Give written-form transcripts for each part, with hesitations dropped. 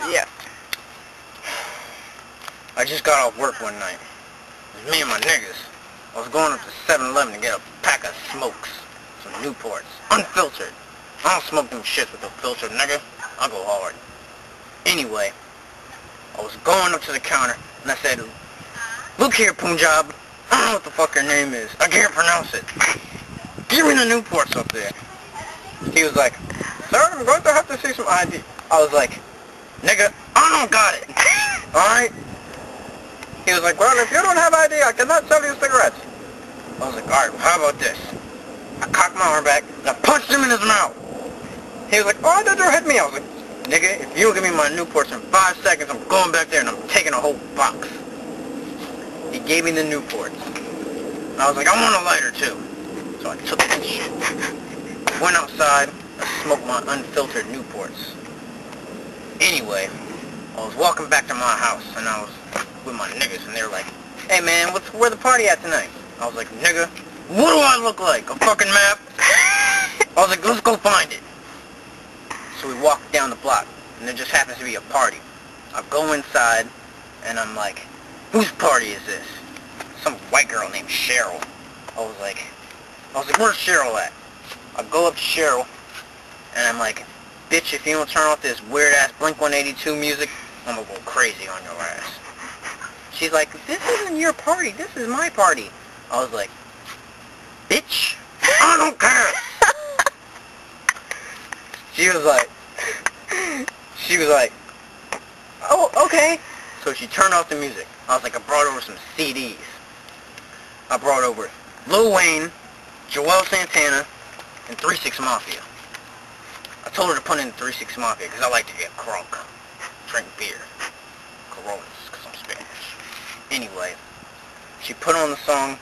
Yeah. I just got off work one night. It was me and my niggas. I was going up to 7-Eleven to get a pack of smokes. Some Newports. Unfiltered. I don't smoke them shits with a filter, nigga. I'll go hard. Anyway, I was going up to the counter, and I said, "Look here, Punjab. I don't know what the fuck your name is. I can't pronounce it. Give me the Newports up there." He was like, "Sir, I'm going to have to see some ID." I was like, "Nigga, I don't got it." Alright? He was like, "Well, if you don't have ID, I cannot sell you cigarettes." I was like, "Alright, how about this?" I cocked my arm back, and I punched him in his mouth. He was like, "Oh, I thought you hit me." I was like, "Nigga, if you don't give me my Newports in 5 seconds, I'm going back there and I'm taking a whole box." He gave me the Newports. And I was like, "I want a lighter too." So I took that shit. Went outside, I smoked my unfiltered Newports. Anyway, I was walking back to my house, and I was with my niggas, and they were like, "Hey man, where the party at tonight?" I was like, "Nigga, what do I look like? A fucking map?" I was like, "Let's go find it." So we walked down the block, and there just happens to be a party. I go inside, and I'm like, "Whose party is this?" Some white girl named Cheryl. I was like, "Where's Cheryl at?" I go up to Cheryl, and I'm like, "Bitch, if you don't turn off this weird-ass Blink-182 music, I'm gonna go crazy on your ass." She's like, "This isn't your party, this is my party." I was like, "Bitch, I don't care." She was like, "Oh, okay." So she turned off the music. I was like, I brought over some CDs. I brought over Lil Wayne, Joel Santana, and 3-6 Mafia. I told her to put in 3-6 Mafia because I like to get crunk, drink beer, Coronas, because I'm Spanish. Anyway, she put on the song,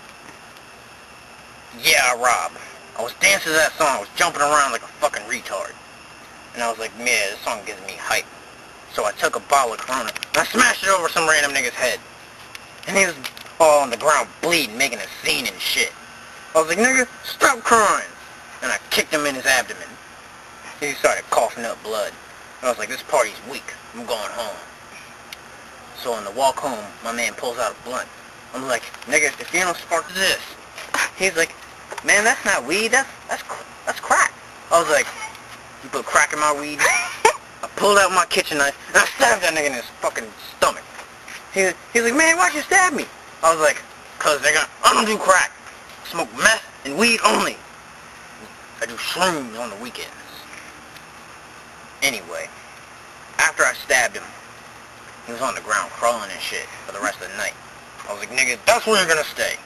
"Yeah, Rob." I was dancing to that song. I was jumping around like a fucking retard. And I was like, "Man, this song gives me hype." So I took a bottle of Corona, and I smashed it over some random nigga's head. And he was all on the ground bleeding, making a scene and shit. I was like, "Nigga, stop crying." And I kicked him in his abdomen. He started coughing up blood. And I was like, "This party's weak. I'm going home." So on the walk home, my man pulls out a blunt. I'm like, "Nigga, if you don't spark this." He's like, "Man, that's not weed. That's crack." I was like, "You put crack in my weed?" I pulled out my kitchen knife, and I stabbed that nigga in his fucking stomach. He's like, "Man, why'd you stab me?" I was like, "Cause nigga, I don't do crack. I smoke meth and weed only. I do shrooms on the weekends." Anyway, after I stabbed him, he was on the ground crawling and shit for the rest of the night. I was like, "Nigga, that's where you're gonna stay."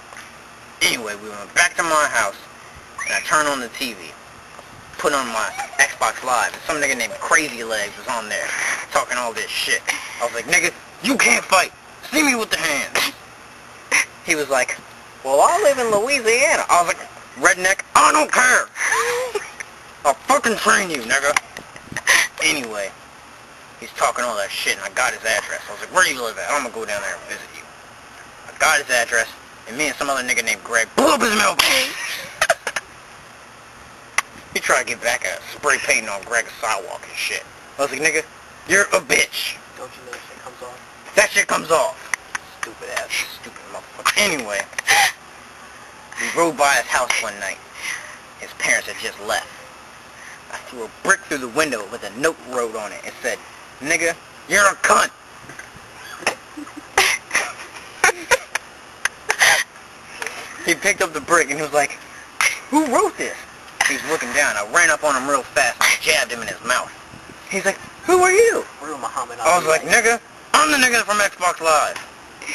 Anyway, we went back to my house, and I turned on the TV, put on my Xbox Live, and some nigga named Crazy Legs was on there, talking all this shit. I was like, "Nigga, you can't fight. See me with the hands." He was like, "Well, I live in Louisiana." I was like, "Redneck, I don't care. I'll fucking train you, nigga." Anyway, he's talking all that shit, and I got his address. I was like, "Where do you live at? I'm gonna go down there and visit you." I got his address, and me and some other nigga named Greg blew up his mailbox. He tried to get back at spray painting on Greg's sidewalk and shit. I was like, "Nigga, you're a bitch." Don't you know that shit comes off? That shit comes off. Stupid ass, stupid motherfucker. Anyway, we rode by his house one night. His parents had just left. I threw a brick through the window with a note wrote on it. It said, "Nigga, you're a cunt." He picked up the brick and he was like, "Who wrote this?" He was looking down. I ran up on him real fast and jabbed him in his mouth. He's like, "Who are you?" Real Muhammad I was like, "Nigga, I'm the nigga from Xbox Live.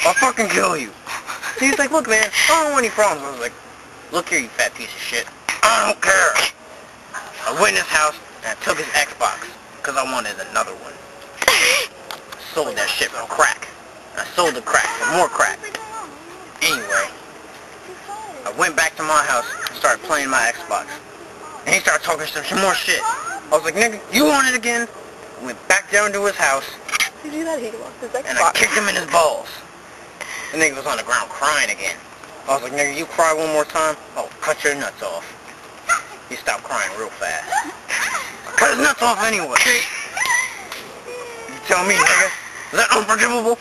I'll fucking kill you." He's like, "Look, man, I don't want any problems." I was like, "Look here, you fat piece of shit. I don't care." I went in his house and I took his Xbox because I wanted another one. Sold that shit for crack. I sold the crack for more crack. Anyway, I went back to my house and started playing my Xbox. And he started talking some more shit. I was like, "Nigga, you want it again?" I went back down to his house. He do that, he lost his Xbox. And I kicked him in his balls. The nigga was on the ground crying again. I was like, "Nigga, you cry one more time, I'll cut your nuts off." He stopped crying real fast. I cut his nuts off anyway. Tell me, nigga. Is that unforgivable?